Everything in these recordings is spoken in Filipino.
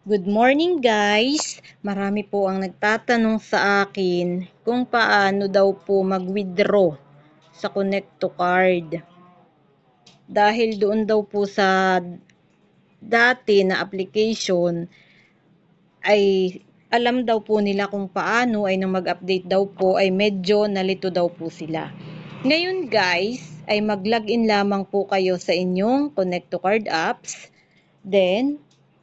Good morning guys! Marami po ang nagtatanong sa akin kung paano daw po mag-withdraw sa Connect to Card. Dahil doon daw po sa dati na application ay alam daw po nila kung paano ay nang mag-update daw po ay medyo nalito daw po sila. Ngayon guys ay mag-login lamang po kayo sa inyong Connect to Card apps. Then,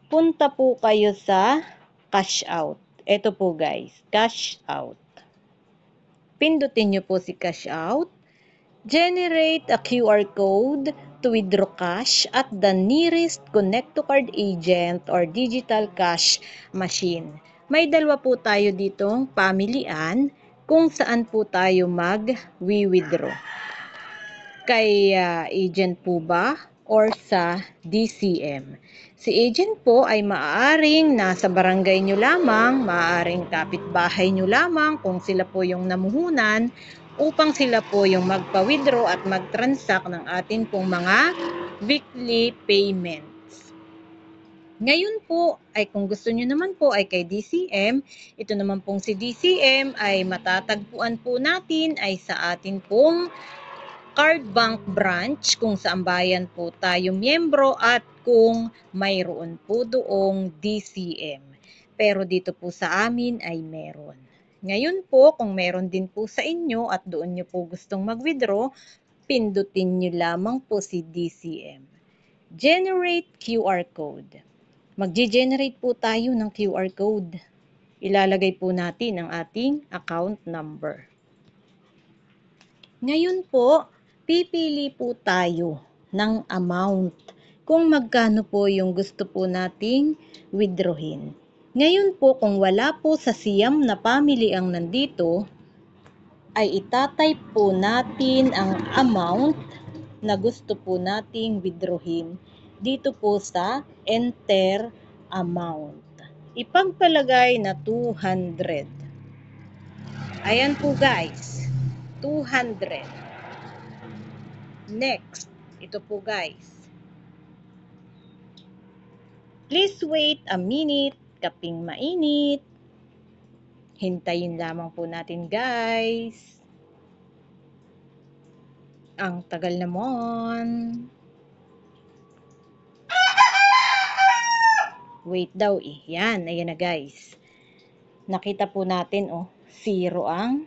punta po kayo sa cash out. Ito po guys, cash out. Pindutin nyo po si cash out. Generate a QR code to withdraw cash at the nearest Connect to Card agent or digital cash machine. May dalawa po tayo ditong pamilian kung saan po tayo mag-withdraw. Kay agent po ba or sa DCM? Si agent po ay maaaring nasa barangay nyo lamang, maaaring kapitbahay nyo lamang kung sila po yung namuhunan upang sila po yung magpa-withdraw at mag-transact ng atin pong mga weekly payments. Ngayon po ay kung gusto nyo naman po ay kay DCM, ito naman pong si DCM ay matatagpuan po natin ay sa atin pong Card Bank branch kung saan bayan po tayo miyembro at kung mayroon po doong DCM. Pero dito po sa amin ay meron. Ngayon po, kung meron din po sa inyo at doon nyo po gustong mag-withdraw, pindutin nyo lamang po si DCM. Generate QR code. Mag-generate po tayo ng QR code. Ilalagay po natin ang ating account number. Ngayon po, pipili po tayo ng amount kung magkano po yung gusto po nating withdrawin. Ngayon po, kung wala po sa siyam na family ang nandito, ay itatype po natin ang amount na gusto po nating withdrawin dito po sa enter amount. Ipagpalagay na 200. Ayan po guys, 200. Next, ito po guys. Please wait a minute, kaping mainit. Hintayin lamang po natin guys. Ang tagal naman. Wait daw eh. Yan, ayan na guys. Nakita po natin oh, 0 ang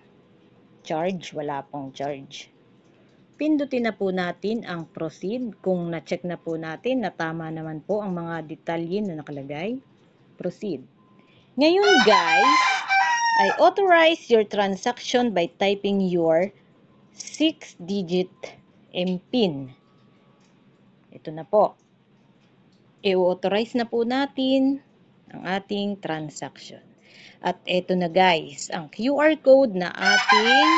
charge, wala pong charge. Pindutin na po natin ang proceed kung na-check na po natin na tama naman po ang mga detalye na nakalagay. Proceed. Ngayon guys, ay authorize your transaction by typing your 6-digit MPIN. Ito na po. I-authorize na po natin ang ating transaction. At ito na guys, ang QR code na ating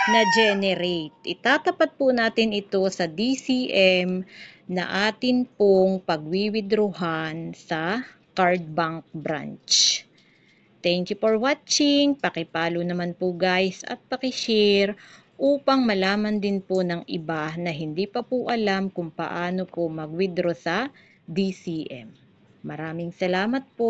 na-generate. Itatapat po natin ito sa DCM na atin pong pag-withdrawhan sa Card Bank branch. Thank you for watching. Paki-follow naman po guys at paki-share upang malaman din po ng iba na hindi pa po alam kung paano po mag-withdraw sa DCM. Maraming salamat po.